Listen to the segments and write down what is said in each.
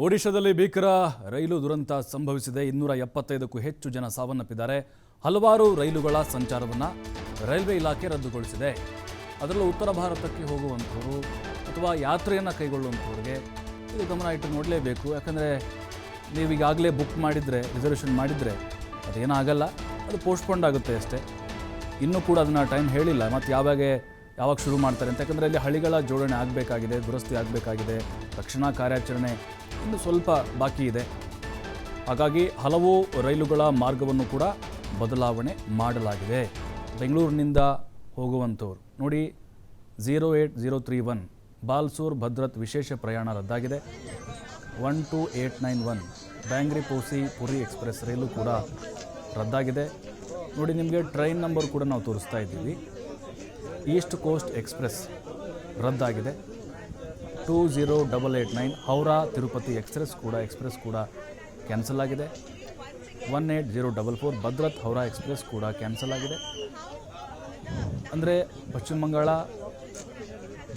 ಒಡಿಶಾದಲ್ಲಿ ಭೀಕರ ರೈಲು ದುರಂತ ಸಂಭವಿಸಿದೆ. 275ಕ್ಕೂ ಹೆಚ್ಚು ಜನ ಸಾವನ್ನಪ್ಪಿದ್ದಾರೆ. ಹಲವಾರು ರೈಲುಗಳ ಸಂಚಾರವನ್ನು ರೈಲ್ವೆ ಇಲಾಖೆ ರದ್ದುಗೊಳಿಸಿದೆ. ಅದರಲ್ಲೂ ಉತ್ತರ ಭಾರತಕ್ಕೆ ಹೋಗುವಂಥವರು ಅಥವಾ ಯಾತ್ರೆಯನ್ನು ಕೈಗೊಳ್ಳುವಂಥವ್ರಿಗೆ ಇದು ಗಮನ ಇಟ್ಟು ನೋಡಲೇಬೇಕು. ಯಾಕಂದರೆ ನೀವೀಗಾಗಲೇ ಬುಕ್ ಮಾಡಿದರೆ, ರಿಸರ್ವೇಷನ್ ಮಾಡಿದರೆ ಅದೇನಾಗಲ್ಲ, ಅದು ಪೋಸ್ಟ್ಪೋಂಡ್ ಆಗುತ್ತೆ ಅಷ್ಟೇ. ಇನ್ನೂ ಕೂಡ ಅದನ್ನು ಟೈಮ್ ಹೇಳಿಲ್ಲ ಮತ್ತು ಯಾವಾಗ ಶುರು ಮಾಡ್ತಾರೆ ಅಂತ. ಯಾಕಂದರೆ ಅಲ್ಲಿ ಹಳಿಗಳ ಜೋಡಣೆ ಆಗಬೇಕಾಗಿದೆ, ದುರಸ್ತಿ ಆಗಬೇಕಾಗಿದೆ, ರಕ್ಷಣಾ ಕಾರ್ಯಾಚರಣೆ ಇನ್ನು ಸ್ವಲ್ಪ ಬಾಕಿ ಇದೆ. ಹಾಗಾಗಿ ಹಲವು ರೈಲುಗಳ ಮಾರ್ಗವನ್ನು ಕೂಡ ಬದಲಾವಣೆ ಮಾಡಲಾಗಿದೆ. ಬೆಂಗಳೂರಿನಿಂದ ಹೋಗುವಂಥವ್ರು ನೋಡಿ, 08031 ಬಾಲ್ಸೂರ್ ಭದ್ರತ್ ವಿಶೇಷ ಪ್ರಯಾಣ ರದ್ದಾಗಿದೆ. 12891 ಬ್ಯಾಂಗ್ರಿ ಪೋಸಿ ಪುರಿ ಎಕ್ಸ್ಪ್ರೆಸ್ ರೈಲು ಕೂಡ ರದ್ದಾಗಿದೆ. ನೋಡಿ, ನಿಮಗೆ ಟ್ರೈನ್ ನಂಬರ್ ಕೂಡ ನಾವು ತೋರಿಸ್ತಾ ಇದ್ದೀವಿ. ಈಸ್ಟ್ ಕೋಸ್ಟ್ ಎಕ್ಸ್ಪ್ರೆಸ್ ರದ್ದಾಗಿದೆ. 20889 ಹೌರಾ ತಿರುಪತಿ ಎಕ್ಸ್ಪ್ರೆಸ್ ಕೂಡ ಕ್ಯಾನ್ಸಲ್ ಆಗಿದೆ. 18044 ಭದ್ರತ್ ಹೌರಾ ಎಕ್ಸ್ಪ್ರೆಸ್ ಕೂಡ ಕ್ಯಾನ್ಸಲ್ ಆಗಿದೆ. ಅಂದರೆ ಪಶ್ಚಿಮ ಬಂಗಾಳ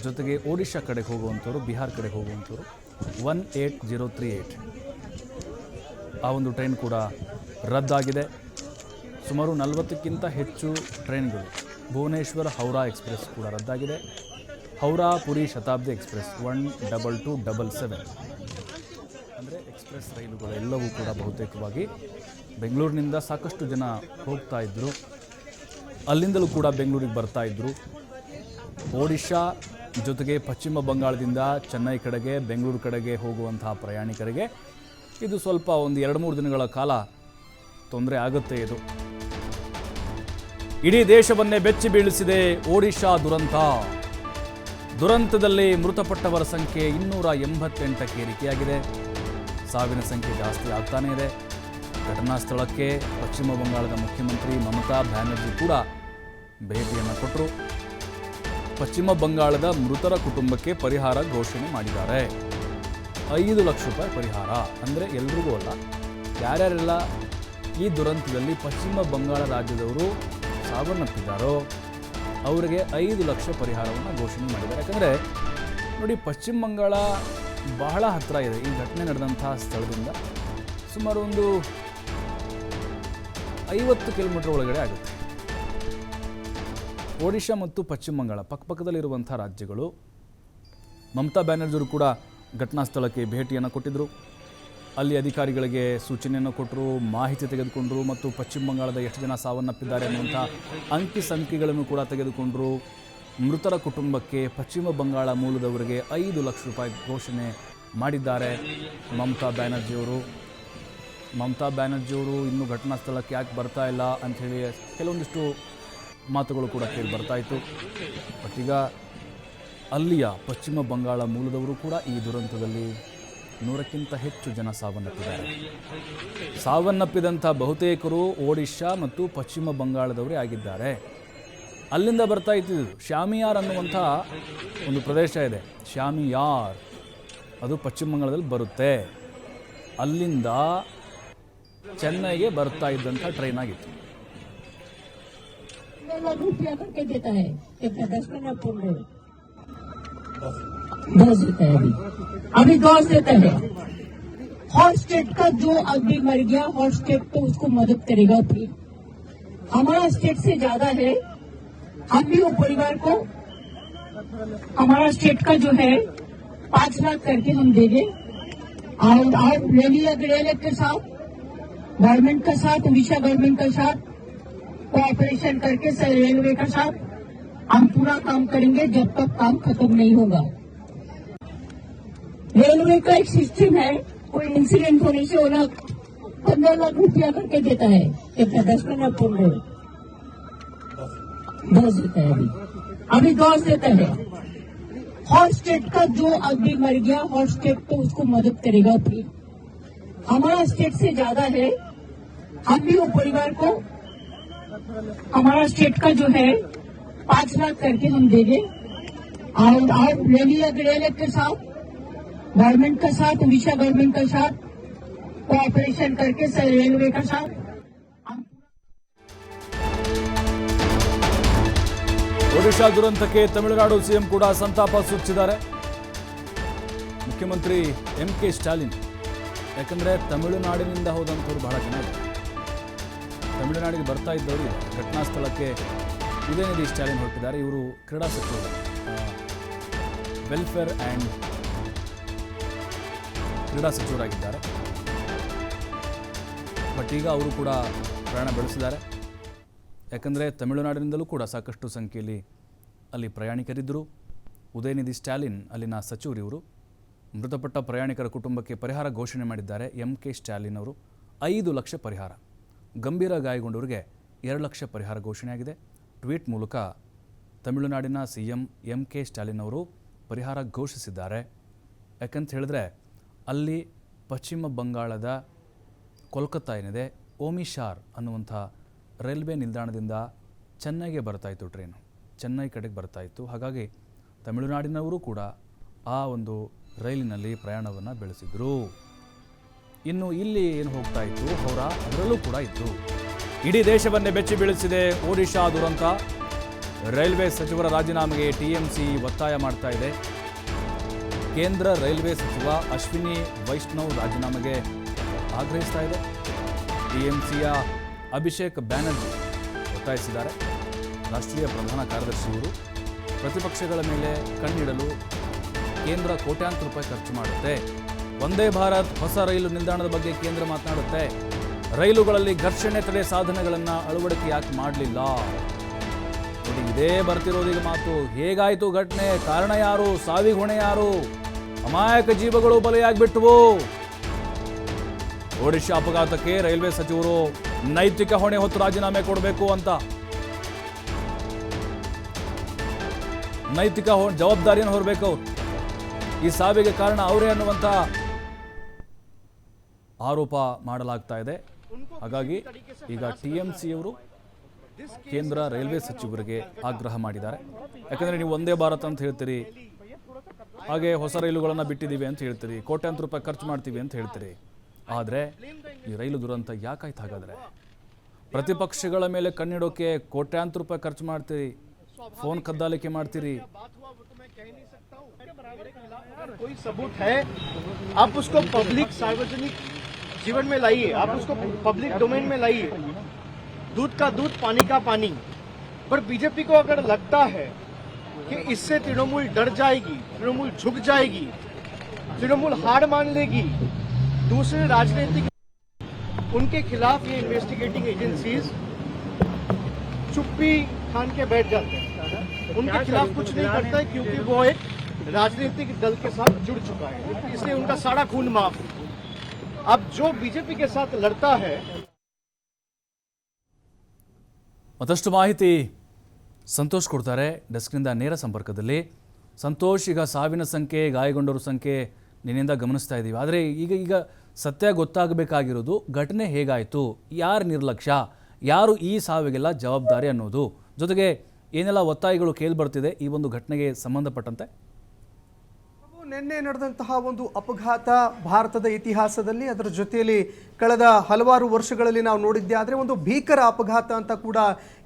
ಜೊತೆಗೆ ಒಡಿಶಾ ಕಡೆಗೆ ಹೋಗುವಂಥವ್ರು, ಬಿಹಾರ್ ಕಡೆಗೆ ಹೋಗುವಂಥವ್ರು 18038 ಆ ಒಂದು ಟ್ರೈನ್ ಕೂಡ ರದ್ದಾಗಿದೆ. ಸುಮಾರು 40ಕ್ಕಿಂತ ಹೆಚ್ಚು ಟ್ರೈನ್ಗಳು. ಭುವನೇಶ್ವರ್ ಹೌರಾ ಎಕ್ಸ್ಪ್ರೆಸ್ ಕೂಡ ರದ್ದಾಗಿದೆ. ಹೌರಾ ಪುರಿ ಶತಾಬ್ದಿ ಎಕ್ಸ್ಪ್ರೆಸ್ 12277 ಅಂದರೆ ಎಕ್ಸ್ಪ್ರೆಸ್ ರೈಲುಗಳು ಎಲ್ಲವೂ ಕೂಡ ಬಹುತೇಕವಾಗಿ ಬೆಂಗಳೂರಿನಿಂದ ಸಾಕಷ್ಟು ಜನ ಹೋಗ್ತಾ ಇದ್ದರು. ಅಲ್ಲಿಂದಲೂ ಕೂಡ ಬೆಂಗಳೂರಿಗೆ ಬರ್ತಾ ಇದ್ದರು. ಒಡಿಶಾ ಜೊತೆಗೆ ಪಶ್ಚಿಮ ಬಂಗಾಳದಿಂದ ಚೆನ್ನೈ ಕಡೆಗೆ, ಬೆಂಗಳೂರು ಕಡೆಗೆ ಹೋಗುವಂತಹ ಪ್ರಯಾಣಿಕರಿಗೆ ಇದು ಸ್ವಲ್ಪ ಒಂದು 2-3 ದಿನಗಳ ಕಾಲ ತೊಂದರೆ ಆಗುತ್ತೆ. ಇದು ಇಡೀ ದೇಶವನ್ನೇ ಬೆಚ್ಚಿ ಬೀಳಿಸಿದೆ ಒಡಿಶಾ ದುರಂತದಲ್ಲಿ ಮೃತಪಟ್ಟವರ ಸಂಖ್ಯೆ 288ಕ್ಕೆ ಏರಿಕೆಯಾಗಿದೆ. ಸಾವಿನ ಸಂಖ್ಯೆ ಜಾಸ್ತಿ ಆಗ್ತಾನೇ ಇದೆ. ಘಟನಾ ಸ್ಥಳಕ್ಕೆ ಪಶ್ಚಿಮ ಬಂಗಾಳದ ಮುಖ್ಯಮಂತ್ರಿ ಮಮತಾ ಬ್ಯಾನರ್ಜಿ ಕೂಡ ಭೇಟಿಯನ್ನು ಕೊಟ್ಟರು. ಪಶ್ಚಿಮ ಬಂಗಾಳದ ಮೃತರ ಕುಟುಂಬಕ್ಕೆ ಪರಿಹಾರ ಘೋಷಣೆ ಮಾಡಿದ್ದಾರೆ. 5 ಲಕ್ಷ ರೂಪಾಯಿ ಪರಿಹಾರ. ಅಂದರೆ ಎಲ್ರಿಗೂ ಅಲ್ಲ, ಯಾರ್ಯಾರೆಲ್ಲ ಈ ದುರಂತದಲ್ಲಿ ಪಶ್ಚಿಮ ಬಂಗಾಳ ರಾಜ್ಯದವರು ಸಾವನ್ನಪ್ಪಿದ್ದಾರೋ ಅವರಿಗೆ 5 ಲಕ್ಷ ಪರಿಹಾರವನ್ನು ಘೋಷಣೆ ಮಾಡಿದ್ದಾರೆ. ಯಾಕಂದರೆ ನೋಡಿ, ಪಶ್ಚಿಮ ಬಂಗಾಳ ಬಹಳ ಹತ್ತಿರ ಇದೆ. ಈ ಘಟನೆ ನಡೆದಂಥ ಸ್ಥಳದಿಂದ ಸುಮಾರು ಒಂದು 50 ಕಿಲೋಮೀಟರ್ ಒಳಗಡೆ ಆಗುತ್ತೆ. ಒಡಿಶಾ ಮತ್ತು ಪಶ್ಚಿಮ ಬಂಗಾಳ ಪಕ್ಕಪಕ್ಕದಲ್ಲಿರುವಂಥ ರಾಜ್ಯಗಳು. ಮಮತಾ ಬ್ಯಾನರ್ಜಿಯವರು ಕೂಡ ಘಟನಾ ಸ್ಥಳಕ್ಕೆ ಭೇಟಿಯನ್ನು ಕೊಟ್ಟಿದ್ದರು. ಅಲ್ಲಿ ಅಧಿಕಾರಿಗಳಿಗೆ ಸೂಚನೆಯನ್ನು ಕೊಟ್ಟರು, ಮಾಹಿತಿ ತೆಗೆದುಕೊಂಡರು ಮತ್ತು ಪಶ್ಚಿಮ ಬಂಗಾಳದ ಎಷ್ಟು ಜನ ಸಾವನ್ನಪ್ಪಿದ್ದಾರೆ ಅನ್ನುವಂಥ ಅಂಕಿ ಸಂಖ್ಯೆಗಳನ್ನು ಕೂಡ ತೆಗೆದುಕೊಂಡರು. ಮೃತರ ಕುಟುಂಬಕ್ಕೆ ಪಶ್ಚಿಮ ಬಂಗಾಳ ಮೂಲದವರಿಗೆ 5 ಲಕ್ಷ ರೂಪಾಯಿ ಘೋಷಣೆ ಮಾಡಿದ್ದಾರೆ ಮಮತಾ ಬ್ಯಾನರ್ಜಿಯವರು. ಇನ್ನೂ ಘಟನಾ ಸ್ಥಳಕ್ಕೆ ಯಾಕೆ ಬರ್ತಾ ಇಲ್ಲ ಅಂಥೇಳಿ ಕೆಲವೊಂದಿಷ್ಟು ಮಾತುಗಳು ಕೂಡ ಕೇಳಿ ಬರ್ತಾ ಇತ್ತು. ಬಟ್ ಈಗ ಅಲ್ಲಿಯ ಪಶ್ಚಿಮ ಬಂಗಾಳ ಮೂಲದವರು ಕೂಡ ಈ ದುರಂತದಲ್ಲಿ 100ಕ್ಕಿಂತ ಹೆಚ್ಚು ಜನ ಸಾವನ್ನಪ್ಪಿದ್ದಾರೆ. ಸಾವನ್ನಪ್ಪಿದಂಥ ಬಹುತೇಕರು ಒಡಿಶಾ ಮತ್ತು ಪಶ್ಚಿಮ ಬಂಗಾಳದವರೇ ಆಗಿದ್ದಾರೆ. ಅಲ್ಲಿಂದ ಬರ್ತಾ ಇದ್ದಿದ್ದು ಶಾಮಿಯಾರ್ ಅನ್ನುವಂಥ ಒಂದು ಪ್ರದೇಶ ಇದೆ. ಶಾಮಿಯಾರ್ ಅದು ಪಶ್ಚಿಮ ಬಂಗಾಳದಲ್ಲಿ ಬರುತ್ತೆ. ಅಲ್ಲಿಂದ ಚೆನ್ನೈಗೆ ಬರ್ತಾ ಇದ್ದಂಥ ಟ್ರೈನ್ ಆಗಿತ್ತು. अभी 10 देता है. हॉट स्टेट का जो अभी मर गया, हॉट स्टेट तो उसको मदद करेगा. फिर हमारा स्टेट से ज्यादा है, हम भी वो परिवार को हमारा स्टेट का जो है 5 लाख करके हम देंगे. और रेलवे के साथ, गवर्नमेंट के साथ, उड़ीसा गवर्नमेंट के साथ कोऑपरेशन करके रेलवे के साथ हम पूरा काम करेंगे जब तक काम खत्म नहीं होगा. रेलवे का एक सिस्टम है, कोई इंसिडेंट होने से वो 15 लाख रुपया करके देता है. 10 मिनट 15 10 देता है. अभी 10 देता है. हॉट स्टेट का जो अभी मर गया, हॉट स्टेट तो उसको मदद करेगा. फिर हमारा स्टेट से ज्यादा है, हम भी वो परिवार को हमारा स्टेट का जो है 5 लाख करके हम देंगे. और रेलवे के साथ, गवर्नमेंट के साथ, उड़ीसा गवर्नमेंट के साथ कोऑपरेशन करके रेलवे के साथ ಒಡಿಶಾ ದುರಂತಕ್ಕೆ ತಮಿಳುನಾಡು ಸಿಎಂ ಕೂಡ ಸಂತಾಪ ಸೂಚಿಸಿದ್ದಾರೆ. ಮುಖ್ಯಮಂತ್ರಿ ಎಂ ಕೆ ಸ್ಟಾಲಿನ್ ಯಾಕಂದರೆ ತಮಿಳುನಾಡಿನಿಂದ ಹೋದಂಥವ್ರು ಬಹಳ ಜನ ಇದ್ದಾರೆ. ತಮಿಳುನಾಡಿಗೆ ಬರ್ತಾ ಇದ್ದವರು ಇದೆ. ಘಟನಾ ಸ್ಥಳಕ್ಕೆ ಉದಯನಿಧಿ ಸ್ಟಾಲಿನ್ ಹೊರಟಿದ್ದಾರೆ. ಇವರು ಕ್ರೀಡಾ ಸಚಿವರು, ವೆಲ್ಫೇರ್ ಆ್ಯಂಡ್ ಕ್ರೀಡಾ ಸಚಿವರಾಗಿದ್ದಾರೆ. ಬಟ್ ಈಗ ಅವರು ಕೂಡ ಪ್ರಯಾಣ ಬೆಳೆಸಿದ್ದಾರೆ. ಯಾಕಂದರೆ ತಮಿಳುನಾಡಿನಿಂದಲೂ ಕೂಡ ಸಾಕಷ್ಟು ಸಂಖ್ಯೆಯಲ್ಲಿ ಅಲ್ಲಿ ಪ್ರಯಾಣಿಕರಿದ್ದರು. ಉದಯನಿಧಿ ಸ್ಟಾಲಿನ್ ಅಲ್ಲಿನ ಸಚಿವರು. ಇವರು ಮೃತಪಟ್ಟ ಪ್ರಯಾಣಿಕರ ಕುಟುಂಬಕ್ಕೆ ಪರಿಹಾರ ಘೋಷಣೆ ಮಾಡಿದ್ದಾರೆ. MK ಸ್ಟಾಲಿನ್ ಅವರು 5 ಲಕ್ಷ ಪರಿಹಾರ, ಗಂಭೀರ ಗಾಯಗೊಂಡವರಿಗೆ 2 ಲಕ್ಷ ಪರಿಹಾರ ಘೋಷಣೆಯಾಗಿದೆ. ಟ್ವೀಟ್ ಮೂಲಕ ತಮಿಳುನಾಡಿನ CM MK ಸ್ಟಾಲಿನ್ ಅವರು ಪರಿಹಾರ ಘೋಷಿಸಿದ್ದಾರೆ. ಯಾಕಂತ ಹೇಳಿದ್ರೆ ಅಲ್ಲಿ ಪಶ್ಚಿಮ ಬಂಗಾಳದ ಕೋಲ್ಕತ್ತಾ ಏನಿದೆ, ಓಮಿಶಾರ್ ಅನ್ನುವಂಥ ರೈಲ್ವೆ ನಿಲ್ದಾಣದಿಂದ ಚೆನ್ನೈಗೆ ಬರ್ತಾಯಿತ್ತು ಟ್ರೈನು, ಚೆನ್ನೈ ಕಡೆಗೆ ಬರ್ತಾಯಿತ್ತು. ಹಾಗಾಗಿ ತಮಿಳುನಾಡಿನವರು ಕೂಡ ಆ ಒಂದು ರೈಲಿನಲ್ಲಿ ಪ್ರಯಾಣವನ್ನು ಬೆಳೆಸಿದರು. ಇನ್ನು ಇಲ್ಲಿ ಏನು ಹೋಗ್ತಾ ಇತ್ತು ಹೌರಾ, ಅದರಲ್ಲೂ ಕೂಡ ಇತ್ತು. ಇಡೀ ದೇಶವನ್ನೇ ಬೆಚ್ಚಿ ಬೀಳಿಸಿದೆ ಒಡಿಶಾ ದುರಂತ. ರೈಲ್ವೆ ಸಚಿವರ ರಾಜೀನಾಮೆಗೆ TMC ಒತ್ತಾಯ ಮಾಡ್ತಾ ಇದೆ. ಕೇಂದ್ರ ರೈಲ್ವೆ ಸಚಿವ ಅಶ್ವಿನಿ ವೈಷ್ಣವ್ ರಾಜೀನಾಮೆಗೆ ಆಗ್ರಹಿಸ್ತಾ ಇದೆ. TMCಯ ಅಭಿಷೇಕ್ ಬ್ಯಾನರ್ಜಿ ಒತ್ತಾಯಿಸಿದ್ದಾರೆ. ರಾಷ್ಟ್ರೀಯ ಪ್ರಧಾನ ಕಾರ್ಯದರ್ಶಿಯವರು ಪ್ರತಿಪಕ್ಷಗಳ ಮೇಲೆ ಕಣ್ಣಿಡಲು ಕೇಂದ್ರ ಕೋಟ್ಯಾಂತರ ರೂಪಾಯಿ ಖರ್ಚು ಮಾಡುತ್ತೆ. ವಂದೇ ಭಾರತ್ ಹೊಸ ರೈಲು ನಿಲ್ದಾಣದ ಬಗ್ಗೆ ಕೇಂದ್ರ ಮಾತನಾಡುತ್ತೆ. ರೈಲುಗಳಲ್ಲಿ ಘರ್ಷಣೆ ತಡೆ ಸಾಧನಗಳನ್ನು ಅಳವಡಿಕೆ ಯಾಕೆ ಮಾಡಲಿಲ್ಲ? ನೋಡಿ, ಇದೇ ಬರ್ತಿರೋದೀಗ ಮಾತು. ಹೇಗಾಯಿತು ಘಟನೆ? ಕಾರಣ ಯಾರು? ಸಾವಿಗೆ ಹೊಣೆ ಯಾರು? ಅಮಾಯಕ ಜೀವಗಳು ಬಲಿಯಾಗ್ಬಿಟ್ಟವು. ಒಡಿಶಾ ಅಪಘಾತಕ್ಕೆ ರೈಲ್ವೆ ಸಚಿವರು ನೈತಿಕ ಹೊಣೆ ಹೊತ್ತು ರಾಜೀನಾಮೆ ಕೊಡಬೇಕು ಅಂತ, ನೈತಿಕ ಜವಾಬ್ದಾರಿಯನ್ನು ಹೊರಬೇಕು. ಈ ಸಾವಿಗೆ ಕಾರಣ ಅವರೇ ಅನ್ನುವಂಥ ಆರೋಪ ಮಾಡಲಾಗ್ತಾ ಇದೆ. ಹಾಗಾಗಿ ಈಗ TMCಯವರು ಕೇಂದ್ರ ರೈಲ್ವೆ ಸಚಿವರಿಗೆ ಆಗ್ರಹ ಮಾಡಿದ್ದಾರೆ. ಯಾಕಂದರೆ ನೀವು ವಂದೇ ಭಾರತ್ ಅಂತ ಹೇಳ್ತೀರಿ, ಹಾಗೆ ಹೊಸ ರೈಲುಗಳನ್ನು ಬಿಟ್ಟಿದ್ದೀವಿ ಅಂತ ಹೇಳ್ತೀರಿ, ಕೋಟ್ಯಾಂತರ ರೂಪಾಯಿ ಖರ್ಚು ಮಾಡ್ತೀವಿ ಅಂತ ಹೇಳ್ತೀರಿ. ಆದರೆ ಈ ರೈಲು ದುರಂತ ಯಾಕಾಯ್ತು? ಹಾಗಾದರೆ ಪ್ರತಿಪಕ್ಷಗಳ ಮೇಲೆ ಕಣ್ಣಿಡೋಕೆ ಕೋಟ್ಯಾಂತರ ರೂಪಾಯಿ ಖರ್ಚು ಮಾಡ್ತೀರಿ, ಫೋನ್ ಕದ್ದಾಲಿಕೆ ಮಾಡ್ತೀರಿ. कोई सबूत है आप उसको पब्लिक सार्वजनिक जीवन में लाइए, आप उसको पब्लिक डोमेन में लाइए. दूध का दूध, पानी का पानी. पर बीजेपी को अगर लगता है कि इससे तृणमूल डर जाएगी, तृणमूल झुक जाएगी, तृणमूल हार मान लेगी, दूसरे राजनीतिक उनके खिलाफ ये इन्वेस्टिगेटिंग एजेंसीज चुप्पी ठान के बैठ जाते हैं. उनके खिलाफ कुछ नहीं करता है क्योंकि वो एक राजनीतिक दल के साथ जुड़ चुका है, इसलिए उनका सारा खून माफ. अब जो बीजेपी के साथ लड़ता है. ಮತ್ತಷ್ಟು ಮಾಹಿತಿ ಸಂತೋಷ್ ಕೊಡ್ತಾರೆ ಡೆಸ್ಕ್ನಿಂದ ನೇರ ಸಂಪರ್ಕದಲ್ಲಿ. ಸಂತೋಷ್, ಈಗ ಸಾವಿನ ಸಂಖ್ಯೆ, ಗಾಯಗೊಂಡವರ ಸಂಖ್ಯೆ ನಿನ್ನಿಂದ ಗಮನಿಸ್ತಾ ಇದ್ದೀವಿ. ಆದರೆ ಈಗ ಸತ್ಯ ಗೊತ್ತಾಗಬೇಕಾಗಿರೋದು ಘಟನೆ ಹೇಗಾಯಿತು, ಯಾರು ನಿರ್ಲಕ್ಷ್ಯ, ಯಾರು ಈ ಸಾವಿಗೆಲ್ಲ ಜವಾಬ್ದಾರಿ ಅನ್ನೋದು, ಜೊತೆಗೆ ಏನೆಲ್ಲ ಒತ್ತಾಯಗಳು ಕೇಳಿಬರ್ತಿದೆ ಈ ಒಂದು ಘಟನೆಗೆ ಸಂಬಂಧಪಟ್ಟಂತೆ. ನಿನ್ನೆ ನಡೆದಂತಹ ಒಂದು ಅಪಘಾತ ಭಾರತದ ಇತಿಹಾಸದಲ್ಲಿ, ಅದರ ಜೊತೆಯಲ್ಲಿ ಕಳೆದ ಹಲವಾರು ವರ್ಷಗಳಲ್ಲಿ ನಾವು ನೋಡಿದ್ದೆ. ಆದರೆ ಒಂದು ಭೀಕರ ಅಪಘಾತ ಅಂತ ಕೂಡ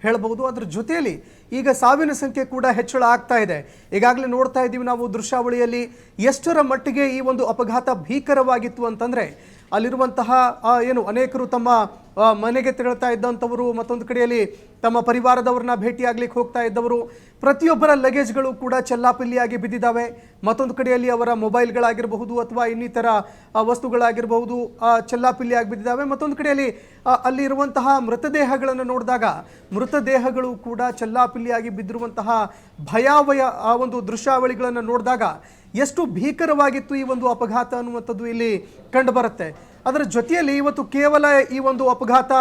ಹೇಳಬಹುದು. ಅದರ ಜೊತೆಯಲ್ಲಿ ಈಗ ಸಾವಿನ ಸಂಖ್ಯೆ ಕೂಡ ಹೆಚ್ಚಳ ಆಗ್ತಾ ಇದೆ. ಈಗಾಗಲೇ ನೋಡ್ತಾ ಇದ್ದೀವಿ ನಾವು ದೃಶ್ಯಾವಳಿಯಲ್ಲಿ ಎಷ್ಟರ ಮಟ್ಟಿಗೆ ಈ ಒಂದು ಅಪಘಾತ ಭೀಕರವಾಗಿತ್ತು ಅಂತಂದರೆ, ಅಲ್ಲಿರುವಂತಹ ಅನೇಕರು ತಮ್ಮ ಮನೆಗೆ ತೆರಳುತ್ತಾ ಇದ್ದಂಥವರು, ಮತ್ತೊಂದು ಕಡೆಯಲ್ಲಿ ತಮ್ಮ ಪರಿವಾರದವ್ರನ್ನ ಭೇಟಿಯಾಗ್ಲಿಕ್ಕೆ ಹೋಗ್ತಾ ಇದ್ದವರು, ಪ್ರತಿಯೊಬ್ಬರ ಲಗೇಜ್ಗಳು ಕೂಡ ಚೆಲ್ಲಾಪಿಲ್ಲಿಯಾಗಿ ಬಿದ್ದಿದ್ದಾವೆ. ಮತ್ತೊಂದು ಕಡೆಯಲ್ಲಿ ಅವರ ಮೊಬೈಲ್ಗಳಾಗಿರಬಹುದು ಅಥವಾ ಇನ್ನಿತರ ವಸ್ತುಗಳಾಗಿರಬಹುದು ಚೆಲ್ಲಾಪಿಲ್ಲಿಯಾಗಿ ಬಿದ್ದಿದ್ದಾವೆ. ಮತ್ತೊಂದು ಕಡೆಯಲ್ಲಿ ಅಲ್ಲಿ ಇರುವಂತಹ ಮೃತದೇಹಗಳನ್ನು ನೋಡಿದಾಗ ಮೃತದೇಹಗಳು ಕೂಡ ಚೆಲ್ಲಾಪಿಲ್ಲಿಯಾಗಿ ಬಿದ್ದಿರುವಂತಹ ಭಯಾವಹ ಒಂದು ದೃಶ್ಯಾವಳಿಗಳನ್ನು ನೋಡಿದಾಗ ಎಷ್ಟು ಭೀಕರವಾಗಿತ್ತು ಈ ಒಂದು ಅಪಘಾತ ಅನ್ನುವಂಥದ್ದು ಇಲ್ಲಿ ಕಂಡುಬರುತ್ತೆ. ಅದರ ಜೊತೆಯಲ್ಲಿ ಇವತ್ತು ಕೇವಲ ಈ ಒಂದು ಅಪಘಾತ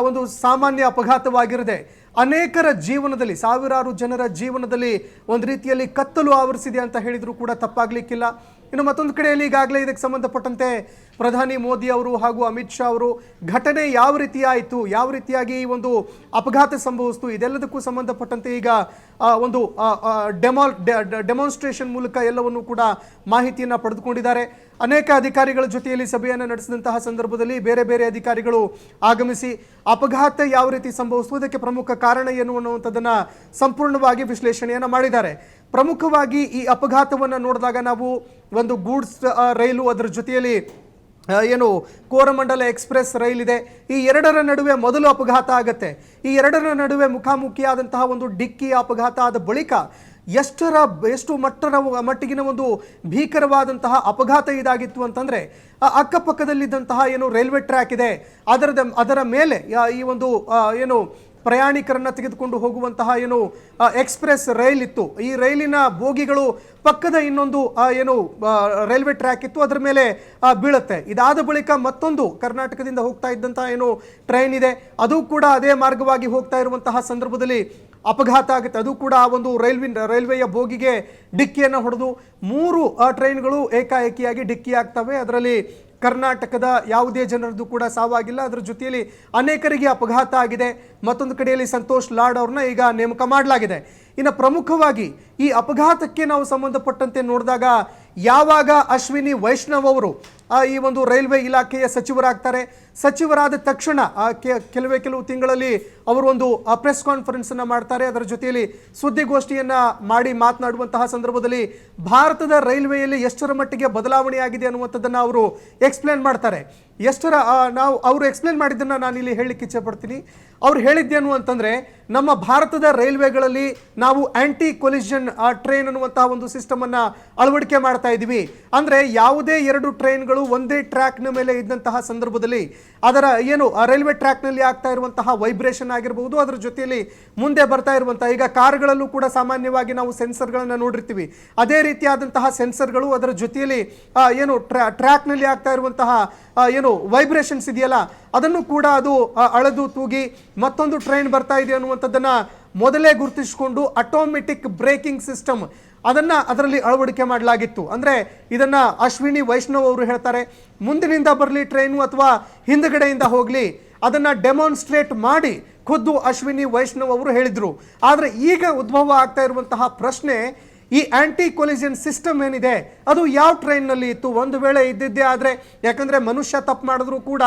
ಒಂದು ಸಾಮಾನ್ಯ ಅಪಘಾತವಾಗಿರದೆ ಅನೇಕರ ಜೀವನದಲ್ಲಿ, ಸಾವಿರಾರು ಜನರ ಜೀವನದಲ್ಲಿ ಒಂದು ರೀತಿಯಲ್ಲಿ ಕತ್ತಲು ಆವರಿಸಿದೆ ಅಂತ ಹೇಳಿದರೂ ಕೂಡ ತಪ್ಪಾಗಲಿಕ್ಕಿಲ್ಲ. ಇನ್ನು ಮತ್ತೊಂದು ಕಡೆಯಲ್ಲಿ ಈಗಾಗಲೇ ಇದಕ್ಕೆ ಸಂಬಂಧಪಟ್ಟಂತೆ ಪ್ರಧಾನಿ ಮೋದಿ ಅವರು ಹಾಗೂ ಅಮಿತ್ ಶಾ ಅವರು ಘಟನೆ ಯಾವ ರೀತಿ ಆಯಿತು, ಯಾವ ರೀತಿಯಾಗಿ ಈ ಒಂದು ಅಪಘಾತ ಸಂಭವಿಸಿತು, ಇದೆಲ್ಲದಕ್ಕೂ ಸಂಬಂಧಪಟ್ಟಂತೆ ಈಗ ಒಂದು ಡೆಮಾನ್ಸ್ಟ್ರೇಷನ್ ಮೂಲಕ ಎಲ್ಲವನ್ನು ಕೂಡ ಮಾಹಿತಿಯನ್ನು ಪಡೆದುಕೊಂಡಿದ್ದಾರೆ. ಅನೇಕ ಅಧಿಕಾರಿಗಳ ಜೊತೆಯಲ್ಲಿ ಸಭೆಯನ್ನು ನಡೆಸಿದಂತಹ ಸಂದರ್ಭದಲ್ಲಿ ಬೇರೆ ಬೇರೆ ಅಧಿಕಾರಿಗಳು ಆಗಮಿಸಿ ಅಪಘಾತ ಯಾವ ರೀತಿ ಸಂಭವಿಸಿತು, ಇದಕ್ಕೆ ಪ್ರಮುಖ ಕಾರಣ ಏನು ಅನ್ನುವಂಥದ್ದನ್ನು ಸಂಪೂರ್ಣವಾಗಿ ವಿಶ್ಲೇಷಣೆಯನ್ನು ಮಾಡಿದ್ದಾರೆ. ಪ್ರಮುಖವಾಗಿ ಈ ಅಪಘಾತವನ್ನು ನೋಡಿದಾಗ ನಾವು ಒಂದು ಗೂಡ್ಸ್ ರೈಲು, ಅದರ ಜೊತೆಯಲ್ಲಿ ಏನು ಕೋರಮಂಡಲ ಎಕ್ಸ್ಪ್ರೆಸ್ ರೈಲ್ ಇದೆ. ಈ ಎರಡರ ನಡುವೆ ಮೊದಲು ಅಪಘಾತ ಆಗುತ್ತೆ. ಈ ಎರಡರ ನಡುವೆ ಮುಖಾಮುಖಿಯಾದಂತಹ ಒಂದು ಡಿಕ್ಕಿ ಅಪಘಾತ ಆದ ಬಳಿಕ ಎಷ್ಟು ಮಟ್ಟಿಗಿನ ಒಂದು ಭೀಕರವಾದಂತಹ ಅಪಘಾತ ಇದಾಗಿತ್ತು ಅಂತಂದರೆ, ಅಕ್ಕಪಕ್ಕದಲ್ಲಿದ್ದಂತಹ ಏನು ರೈಲ್ವೆ ಟ್ರ್ಯಾಕ್ ಇದೆ ಅದರ ಮೇಲೆ ಈ ಒಂದು ಏನು ಪ್ರಯಾಣಿಕರನ್ನು ತೆಗೆದುಕೊಂಡು ಹೋಗುವಂತಹ ಏನು ಎಕ್ಸ್ಪ್ರೆಸ್ ರೈಲ್ ಇತ್ತು. ಈ ರೈಲಿನ ಬೋಗಿಗಳು ಪಕ್ಕದ ಇನ್ನೊಂದು ಏನು ರೈಲ್ವೆ ಟ್ರ್ಯಾಕ್ ಇತ್ತು ಅದರ ಮೇಲೆ ಬೀಳುತ್ತೆ. ಇದಾದ ಬಳಿಕ ಮತ್ತೊಂದು ಕರ್ನಾಟಕದಿಂದ ಹೋಗ್ತಾ ಇದ್ದಂತಹ ಏನು ಟ್ರೈನ್ ಇದೆ ಅದು ಕೂಡ ಅದೇ ಮಾರ್ಗವಾಗಿ ಹೋಗ್ತಾ ಇರುವಂತಹ ಸಂದರ್ಭದಲ್ಲಿ ಅಪಘಾತ ಆಗುತ್ತೆ. ಅದು ಕೂಡ ಆ ಒಂದು ರೈಲ್ವೆಯ ಬೋಗಿಗೆ ಡಿಕ್ಕಿಯನ್ನು ಹೊಡೆದು 3 ಟ್ರೈನ್ಗಳು ಏಕಾಏಕಿಯಾಗಿ ಡಿಕ್ಕಿ ಆಗ್ತವೆ. ಅದರಲ್ಲಿ ಕರ್ನಾಟಕದ ಯಾವುದೇ ಜನರದ್ದು ಕೂಡ ಸಾವಾಗಿಲ್ಲ. ಅದರ ಜೊತೆಯಲ್ಲಿ ಅನೇಕರಿಗೆ ಅಪಘಾತ ಆಗಿದೆ. ಮತ್ತೊಂದು ಕಡೆಯಲ್ಲಿ ಸಂತೋಷ್ ಲಾಡ್ ಅವ್ರನ್ನ ಈಗ ನೇಮಕ ಮಾಡಲಾಗಿದೆ. ಇನ್ನು ಪ್ರಮುಖವಾಗಿ ಈ ಅಪಘಾತಕ್ಕೆ ನಾವು ಸಂಬಂಧಪಟ್ಟಂತೆ ನೋಡಿದಾಗ ಯಾವಾಗ ಅಶ್ವಿನಿ ವೈಷ್ಣವ್ ಅವರು ಈ ಒಂದು ರೈಲ್ವೆ ಇಲಾಖೆಯ ಸಚಿವರಾಗ್ತಾರೆ, ಸಚಿವರಾದ ತಕ್ಷಣ ಕೆಲವು ತಿಂಗಳಲ್ಲಿ ಅವರು ಒಂದು ಪ್ರೆಸ್ ಕಾನ್ಫರೆನ್ಸ್ ಅನ್ನು ಮಾಡ್ತಾರೆ. ಅದರ ಜೊತೆಯಲ್ಲಿ ಸುದ್ದಿಗೋಷ್ಠಿಯನ್ನ ಮಾಡಿ ಮಾತನಾಡುವಂತಹ ಸಂದರ್ಭದಲ್ಲಿ ಭಾರತದ ರೈಲ್ವೆಯಲ್ಲಿ ಎಷ್ಟರ ಮಟ್ಟಿಗೆ ಬದಲಾವಣೆ ಆಗಿದೆ ಅನ್ನುವಂಥದ್ದನ್ನು ಅವರು ಎಕ್ಸ್ಪ್ಲೇನ್ ಮಾಡ್ತಾರೆ. ಅವರು ಎಕ್ಸ್ಪ್ಲೇನ್ ಮಾಡಿದ್ದನ್ನು ನಾನು ಇಲ್ಲಿ ಹೇಳಲಿಕ್ಕೆ ಇಚ್ಛೆ ಪಡ್ತೀನಿ. ಅವ್ರು ಹೇಳಿದ್ದೇನು ಅಂತಂದರೆ, ನಮ್ಮ ಭಾರತದ ರೈಲ್ವೆಗಳಲ್ಲಿ ನಾವು ಆಂಟಿ ಕೊಲಿಷನ್ ಟ್ರೈನ್ ಅನ್ನುವಂತಹ ಒಂದು ಸಿಸ್ಟಮನ್ನು ಅಳವಡಿಕೆ ಮಾಡ್ತಾ ಇದ್ದೀವಿ. ಅಂದರೆ ಯಾವುದೇ 2 ಟ್ರೈನ್ಗಳು ಒಂದೇ ಟ್ರ್ಯಾಕ್ನ ಮೇಲೆ ಇದ್ದಂತಹ ಸಂದರ್ಭದಲ್ಲಿ ಅದರ ಏನು ರೈಲ್ವೆ ಟ್ರ್ಯಾಕ್ನಲ್ಲಿ ಆಗ್ತಾ ಇರುವಂತಹ ವೈಬ್ರೇಷನ್ ಆಗಿರಬಹುದು, ಅದರ ಜೊತೆಯಲ್ಲಿ ಮುಂದೆ ಬರ್ತಾ ಇರುವಂತಹ, ಈಗ ಕಾರುಗಳಲ್ಲೂ ಕೂಡ ಸಾಮಾನ್ಯವಾಗಿ ನಾವು ಸೆನ್ಸರ್ಗಳನ್ನು ನೋಡಿರ್ತೀವಿ, ಅದೇ ರೀತಿಯಾದಂತಹ ಸೆನ್ಸರ್ಗಳು ಅದರ ಜೊತೆಯಲ್ಲಿ ಏನು ಟ್ರ್ಯಾಕ್ನಲ್ಲಿ ಆಗ್ತಾ ಇರುವಂತಹ ಏನು ವೈಬ್ರೇಷನ್ಸ್ ಇದೆಯಲ್ಲ ಅದನ್ನು ಕೂಡ ಅದು ಅಳೆದು ತೂಗಿ ಮತ್ತೊಂದು ಟ್ರೈನ್ ಬರ್ತಾ ಇದೆ ಅನ್ನುವಂಥದ್ದನ್ನು ಮೊದಲೇ ಗುರುತಿಸಿಕೊಂಡು ಆಟೋಮೆಟಿಕ್ ಬ್ರೇಕಿಂಗ್ ಸಿಸ್ಟಮ್ ಅದರಲ್ಲಿ ಅಳವಡಿಕೆ ಮಾಡಲಾಗಿತ್ತು. ಅಂದರೆ ಇದನ್ನು ಅಶ್ವಿನಿ ವೈಷ್ಣವ್ ಅವರು ಹೇಳ್ತಾರೆ, ಮುಂದಿನಿಂದ ಬರಲಿ ಟ್ರೈನು ಅಥವಾ ಹಿಂದುಗಡೆಯಿಂದ ಹೋಗಲಿ ಅದನ್ನು ಡೆಮಾನ್ಸ್ಟ್ರೇಟ್ ಮಾಡಿ ಖುದ್ದು ಅಶ್ವಿನಿ ವೈಷ್ಣವ್ ಅವರು ಹೇಳಿದರು. ಆದರೆ ಈಗ ಉದ್ಭವ ಆಗ್ತಾ ಇರುವಂತಹ ಪ್ರಶ್ನೆ, ಈ ಆಂಟಿ ಕೊಲಿಷನ್ ಸಿಸ್ಟಮ್ ಏನಿದೆ ಅದು ಯಾವ ಟ್ರೈನ್ನಲ್ಲಿ ಇತ್ತು? ಒಂದು ವೇಳೆ ಇದ್ದಿದ್ದೇ ಆದರೆ, ಯಾಕಂದರೆ ಮನುಷ್ಯ ತಪ್ಪು ಮಾಡಿದ್ರು ಕೂಡ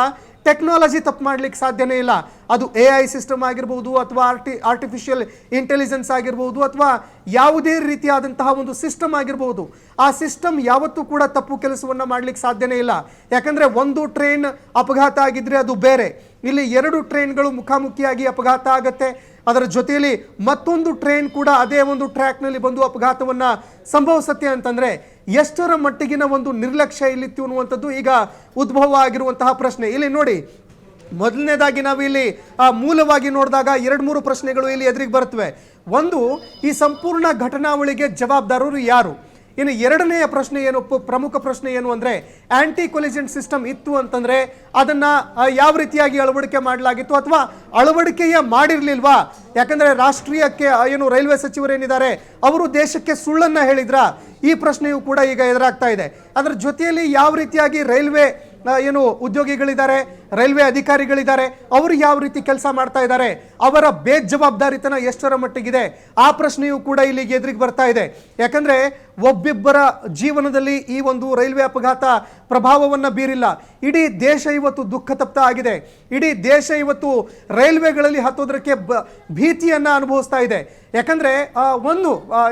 ಟೆಕ್ನಾಲಜಿ ತಪ್ಪು ಮಾಡಲಿಕ್ಕೆ ಸಾಧ್ಯನೇ ಇಲ್ಲ. ಅದು AI ಸಿಸ್ಟಮ್ ಆಗಿರ್ಬೋದು ಅಥವಾ ಆರ್ಟಿಫಿಷಿಯಲ್ ಇಂಟೆಲಿಜೆನ್ಸ್ ಆಗಿರ್ಬೋದು ಅಥವಾ ಯಾವುದೇ ರೀತಿಯಾದಂತಹ ಒಂದು ಸಿಸ್ಟಮ್ ಆಗಿರ್ಬೋದು, ಆ ಸಿಸ್ಟಮ್ ಯಾವತ್ತೂ ಕೂಡ ತಪ್ಪು ಕೆಲಸವನ್ನು ಮಾಡಲಿಕ್ಕೆ ಸಾಧ್ಯನೇ ಇಲ್ಲ. ಯಾಕಂದರೆ ಒಂದು ಟ್ರೈನ್ ಅಪಘಾತ ಆಗಿದ್ರೆ ಅದು ಬೇರೆ, ಇಲ್ಲಿ 2 ಟ್ರೈನ್ಗಳು ಮುಖಾಮುಖಿಯಾಗಿ ಅಪಘಾತ ಆಗುತ್ತೆ. ಅದರ ಜೊತೆಯಲ್ಲಿ ಮತ್ತೊಂದು ಟ್ರೈನ್ ಕೂಡ ಅದೇ ಒಂದು ಟ್ರ್ಯಾಕ್ನಲ್ಲಿ ಬಂದು ಅಪಘಾತವನ್ನು ಸಂಭವಿಸುತ್ತೆ ಅಂತಂದರೆ ಎಷ್ಟರ ಮಟ್ಟಿಗಿನ ಒಂದು ನಿರ್ಲಕ್ಷ್ಯ ಇಲ್ಲಿತ್ತು ಅನ್ನುವಂಥದ್ದು ಈಗ ಉದ್ಭವ ಆಗಿರುವಂತಹ ಪ್ರಶ್ನೆ. ಇಲ್ಲಿ ನೋಡಿ, ಮೊದಲನೇದಾಗಿ ನಾವು ಇಲ್ಲಿ ಮೂಲವಾಗಿ ನೋಡಿದಾಗ 2-3 ಪ್ರಶ್ನೆಗಳು ಇಲ್ಲಿ ಎದುರಿಗೆ ಬರ್ತವೆ. ಒಂದು, ಈ ಸಂಪೂರ್ಣ ಘಟನಾವಳಿಗೆ ಜವಾಬ್ದಾರರು ಯಾರು? ಇನ್ನು ಎರಡನೆಯ ಪ್ರಶ್ನೆ ಏನು, ಪ್ರಮುಖ ಪ್ರಶ್ನೆ ಏನು ಅಂದರೆ, ಆಂಟಿ ಕೊಲಿಷನ್ ಸಿಸ್ಟಮ್ ಇತ್ತು ಅಂತಂದರೆ ಅದನ್ನು ಯಾವ ರೀತಿಯಾಗಿ ಅಳವಡಿಕೆ ಮಾಡಲಾಗಿತ್ತು ಅಥವಾ ಅಳವಡಿಕೆಯೇ ಮಾಡಿರಲಿಲ್ವಾ? ಯಾಕಂದರೆ ರಾಷ್ಟ್ರೀಯಕ್ಕೆ ಏನು ರೈಲ್ವೆ ಸಚಿವರೇನಿದ್ದಾರೆ ಅವರು ದೇಶಕ್ಕೆ ಸುಳ್ಳನ್ನು ಹೇಳಿದ್ರಾ? ಈ ಪ್ರಶ್ನೆಯೂ ಕೂಡ ಈಗ ಎದುರಾಗ್ತಾ ಇದೆ. ಅದರ ಜೊತೆಯಲ್ಲಿ ಯಾವ ರೀತಿಯಾಗಿ ರೈಲ್ವೆ ಏನು ಉದ್ಯೋಗಿಗಳಿದ್ದಾರೆ, ರೈಲ್ವೆ ಅಧಿಕಾರಿಗಳಿದ್ದಾರೆ, ಅವರು ಯಾವ ರೀತಿ ಕೆಲಸ ಮಾಡ್ತಾ ಇದ್ದಾರೆ, ಅವರ ಬೇಜವಾಬ್ದಾರಿತನ ಎಷ್ಟರ ಮಟ್ಟಿಗಿದೆ, ಆ ಪ್ರಶ್ನೆಯೂ ಕೂಡ ಇಲ್ಲಿಗೆ ಎದುರಿಗೆ ಬರ್ತಾ ಇದೆ. ಯಾಕಂದರೆ ಒಬ್ಬಿಬ್ಬರ ಜೀವನದಲ್ಲಿ ಈ ಒಂದು ರೈಲ್ವೆ ಅಪಘಾತ ಪ್ರಭಾವವನ್ನು ಬೀರಿಲ್ಲ. ಇಡೀ ದೇಶ ಇವತ್ತು ದುಃಖತಪ್ತ ಆಗಿದೆ. ಇಡೀ ದೇಶ ಇವತ್ತು ರೈಲ್ವೆಗಳಲ್ಲಿ ಹತ್ತೋದಕ್ಕೆ ಭೀತಿಯನ್ನು ಅನುಭವಿಸ್ತಾ ಇದೆ. ಯಾಕಂದರೆ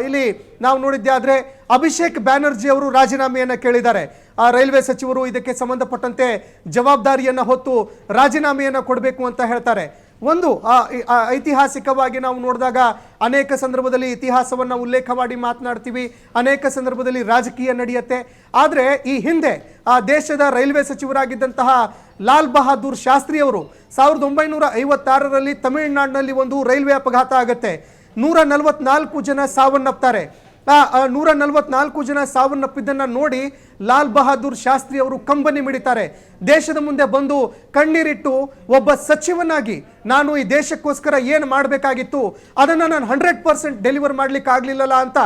ಇಲ್ಲಿ ನಾವು ನೋಡಿದ್ದೆ ಆದರೆ ಅಭಿಷೇಕ್ ಬ್ಯಾನರ್ಜಿ ಅವರು ರಾಜೀನಾಮೆಯನ್ನು ಕೇಳಿದ್ದಾರೆ. ರೈಲ್ವೆ ಸಚಿವರು ಇದಕ್ಕೆ ಸಂಬಂಧಪಟ್ಟಂತೆ ಜವಾಬ್ದಾರಿಯನ್ನು ಹೊತ್ತು ರಾಜೀನಾಮೆಯನ್ನು ಕೊಡಬೇಕು ಅಂತ ಹೇಳ್ತಾರೆ. ಐತಿಹಾಸಿಕವಾಗಿ ನಾವು ನೋಡಿದಾಗ ಅನೇಕ ಸಂದರ್ಭದಲ್ಲಿ ಇತಿಹಾಸವನ್ನು ಉಲ್ಲೇಖ ಮಾಡಿ ಮಾತನಾಡ್ತೀವಿ, ಅನೇಕ ಸಂದರ್ಭದಲ್ಲಿ ರಾಜಕೀಯ ನಡೆಯುತ್ತೆ. ಆದರೆ ಈ ಹಿಂದೆ ದೇಶದ ರೈಲ್ವೆ ಸಚಿವರಾಗಿದ್ದಂತಹ ಲಾಲ್ ಬಹದ್ದೂರ್ ಶಾಸ್ತ್ರಿ ಅವರು 1956ರಲ್ಲಿ ತಮಿಳುನಾಡಿನಲ್ಲಿ ಒಂದು ರೈಲ್ವೆ ಅಪಘಾತ ಆಗುತ್ತೆ. 144 ಜನ ಸಾವನ್ನಪ್ತಾರೆ. 144 ಜನ ಸಾವನ್ನಪ್ಪಿದ್ದನ್ನು ನೋಡಿ ಲಾಲ್ ಬಹದ್ದೂರ್ ಶಾಸ್ತ್ರಿ ಅವರು ಕಂಬನಿ ಮಿಡಿತಾರೆ. ದೇಶದ ಮುಂದೆ ಬಂದು ಕಣ್ಣೀರಿಟ್ಟು, ಒಬ್ಬ ಸಚಿವನಾಗಿ ನಾನು ಈ ದೇಶಕ್ಕೋಸ್ಕರ ಏನು ಮಾಡಬೇಕಾಗಿತ್ತು ಅದನ್ನು ನಾನು 100% ಡೆಲಿವರ್ ಮಾಡಲಿಕ್ಕೆ ಆಗಲಿಲ್ಲಲ್ಲ ಅಂತ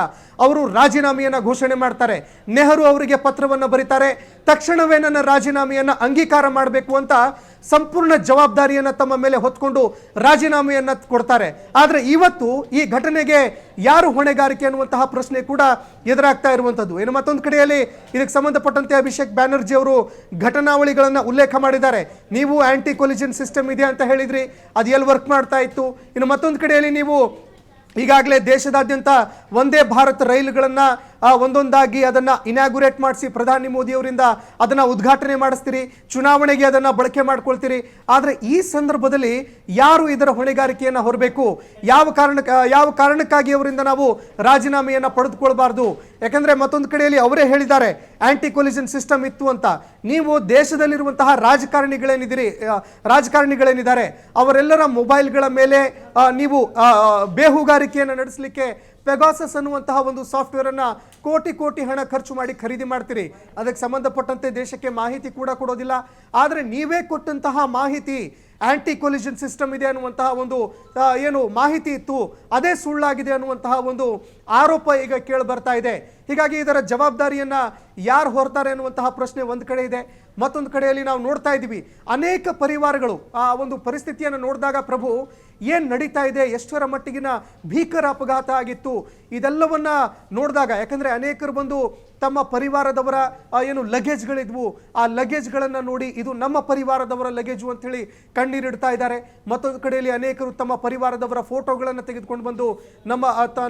ಅವರು ರಾಜೀನಾಮೆಯನ್ನು ಘೋಷಣೆ ಮಾಡ್ತಾರೆ. ನೆಹರು ಅವರಿಗೆ ಪತ್ರವನ್ನು ಬರೀತಾರೆ, ತಕ್ಷಣವೇ ನನ್ನ ರಾಜೀನಾಮೆಯನ್ನು ಅಂಗೀಕಾರ ಮಾಡಬೇಕು ಅಂತ ಸಂಪೂರ್ಣ ಜವಾಬ್ದಾರಿಯನ್ನು ತಮ್ಮ ಮೇಲೆ ಹೊತ್ಕೊಂಡು ರಾಜೀನಾಮೆಯನ್ನು ಕೊಡ್ತಾರೆ. ಆದರೆ ಇವತ್ತು ಈ ಘಟನೆಗೆ ಯಾರು ಹೊಣೆಗಾರಿಕೆ ಅನ್ನುವಂತಹ ಪ್ರಶ್ನೆ ಕೂಡ ಎದುರಾಗ್ತಾ ಇರುವಂಥದ್ದು. ಇನ್ನು ಮತ್ತೊಂದು ಕಡೆಯಲ್ಲಿ ಇದಕ್ಕೆ ಸಂಬಂಧಪಟ್ಟಂತೆ ಅಭಿಷೇಕ್ ಬ್ಯಾನರ್ಜಿ ಅವರು ಘಟನಾವಳಿಗಳನ್ನು ಉಲ್ಲೇಖ ಮಾಡಿದ್ದಾರೆ. ನೀವು ಆಂಟಿ ಕೊಲಿಷನ್ ಸಿಸ್ಟಮ್ ಇದೆ ಅಂತ ಹೇಳಿದ್ರಿ, ಅದು ಎಲ್ಲಿ ವರ್ಕ್ ಮಾಡ್ತಾ ಇತ್ತು? ಇನ್ನು ಮತ್ತೊಂದು ಕಡೆಯಲ್ಲಿ ನೀವು ಈಗಾಗಲೇ ದೇಶದಾದ್ಯಂತ ವಂದೇ ಭಾರತ್ ರೈಲುಗಳನ್ನು ಒಂದೊಂದಾಗಿ ಅದನ್ನ ಇನಾಗ್ಯುರೇಟ್ ಮಾಡಿಸಿ ಪ್ರಧಾನಿ ಮೋದಿ ಅವರಿಂದ ಅದನ್ನ ಉದ್ಘಾಟನೆ ಮಾಡಿಸ್ತೀರಿ, ಚುನಾವಣೆಗೆ ಅದನ್ನ ಬಳಕೆ ಮಾಡ್ಕೊಳ್ತೀರಿ. ಆದ್ರೆ ಈ ಸಂದರ್ಭದಲ್ಲಿ ಯಾರು ಇದರ ಹೊಣೆಗಾರಿಕೆಯನ್ನ ಹೊರಬೇಕು, ಯಾವ ಕಾರಣಕ್ಕಾಗಿ ಅವರಿಂದ ನಾವು ರಾಜೀನಾಮೆಯನ್ನ ಪಡೆದುಕೊಳ್ಬಾರ್ದು? ಯಾಕಂದ್ರೆ ಮತ್ತೊಂದು ಕಡೆಯಲ್ಲಿ ಅವರೇ ಹೇಳಿದ್ದಾರೆ ಆಂಟಿ ಕೊಲಿಷನ್ ಸಿಸ್ಟಮ್ ಇತ್ತು ಅಂತ. ನೀವು ದೇಶದಲ್ಲಿರುವಂತಹ ರಾಜಕಾರಣಿಗಳೇನಿದ್ದಾರೆ ಅವರೆಲ್ಲರ ಮೊಬೈಲ್ಗಳ ಮೇಲೆ ನೀವು ಬೇಹುಗಾರಿಕೆಯನ್ನು ನಡೆಸಲಿಕ್ಕೆ ಪೆಗಾಸಸ್ ಅನ್ನುವಂತಹ ಒಂದು ಸಾಫ್ಟ್ವೇರ್ ಅನ್ನ ಕೋಟಿ ಹಣ ಖರ್ಚು ಮಾಡಿ ಖರೀದಿ ಮಾಡ್ತೀರಿ. ಅದಕ್ಕೆ ಸಂಬಂಧಪಟ್ಟಂತೆ ದೇಶಕ್ಕೆ ಮಾಹಿತಿ ಕೂಡ ಕೊಡೋದಿಲ್ಲ. ಆದರೆ ನೀವೇ ಕೊಟ್ಟಂತಹ ಮಾಹಿತಿ ಆಂಟಿ ಕೊಲಿಷನ್ ಸಿಸ್ಟಮ್ ಇದೆ ಅನ್ನುವಂತಹ ಒಂದು ಏನು ಮಾಹಿತಿ ಇತ್ತು, ಅದೇ ಸುಳ್ಳಾಗಿದೆ ಅನ್ನುವಂತಹ ಒಂದು ಆರೋಪ ಈಗ ಕೇಳಿ ಬರ್ತಾ ಇದೆ. ಹೀಗಾಗಿ ಇದರ ಜವಾಬ್ದಾರಿಯನ್ನ ಯಾರು ಹೊರ್ತಾರೆ ಅನ್ನುವಂತಹ ಪ್ರಶ್ನೆ ಒಂದು ಕಡೆ ಇದೆ. ಮತ್ತೊಂದು ಕಡೆಯಲ್ಲಿ ನಾವು ನೋಡ್ತಾ ಇದ್ದೀವಿ ಅನೇಕ ಪರಿವಾರಗಳು ಆ ಒಂದು ಪರಿಸ್ಥಿತಿಯನ್ನು ನೋಡಿದಾಗ ಪ್ರಭು ಏನು ನಡೀತಾ ಇದೆ, ಎಷ್ಟರ ಮಟ್ಟಿಗಿನ ಭೀಕರ ಅಪಘಾತ ಆಗಿತ್ತು ಇದೆಲ್ಲವನ್ನ ನೋಡಿದಾಗ, ಯಾಕಂದ್ರೆ ಅನೇಕರು ಬಂದು ತಮ್ಮ ಪರಿವಾರದವರ ಏನು ಲಗೇಜ್ಗಳಿದ್ವು ಆ ಲಗೇಜ್ಗಳನ್ನು ನೋಡಿ ಇದು ನಮ್ಮ ಪರಿವಾರದವರ ಲಗೇಜು ಅಂತ ಹೇಳಿ ಕಣ್ಣೀರಿಡ್ತಾ ಇದ್ದಾರೆ. ಮತ್ತೊಂದು ಕಡೆಯಲ್ಲಿ ಅನೇಕರು ತಮ್ಮ ಪರಿವಾರದವರ ಫೋಟೋಗಳನ್ನು ತೆಗೆದುಕೊಂಡು ಬಂದು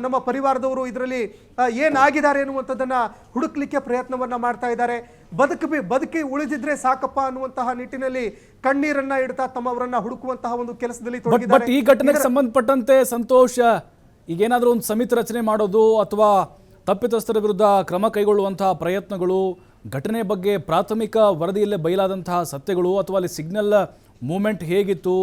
ನಮ್ಮ ಪರಿವಾರದವರು ಇದರಲ್ಲಿ ಏನಾಗಿದ್ದಾರೆ ಅನ್ನುವಂಥದ್ದನ್ನ ಹುಡುಕ್ಲಿಕ್ಕೆ ಪ್ರಯತ್ನವನ್ನ ಮಾಡ್ತಾ ಇದ್ದಾರೆ. ಬದುಕಿ ಉಳಿದಿದ್ರೆ ಸಾಕಪ್ಪ ಅನ್ನುವಂತಹ ನಿಟ್ಟಿನಲ್ಲಿ ಕಣ್ಣೀರನ್ನ ಇಡ್ತಾ ತಮ್ಮವರನ್ನ ಹುಡುಕುವಂತಹ ಒಂದು ಕೆಲಸದಲ್ಲಿ ತೊಡಗಿದ್ದಾರೆ. ಈ ಘಟನೆಗೆ ಸಂಬಂಧಪಟ್ಟಂತೆ ಸಂತೋಷ್, ಈಗೇನಾದರೂ ಒಂದು ಸಮಿತಿ ರಚನೆ ಮಾಡೋದು ಅಥವಾ ತಪ್ಪಿತಸ್ಥರ ವಿರುದ್ಧ ಕ್ರಮ ಕೈಗೊಳ್ಳುವಂತಹ ಪ್ರಯತ್ನಗಳು, ಘಟನೆ ಬಗ್ಗೆ ಪ್ರಾಥಮಿಕ ವರದಿಯಲ್ಲೇ ಬಯಲಾದಂತಹ ಸತ್ಯಗಳು, ಅಥವಾ ಅಲ್ಲಿ ಸಿಗ್ನಲ್ ಮೂಮೆಂಟ್ ಹೇಗಿತ್ತು,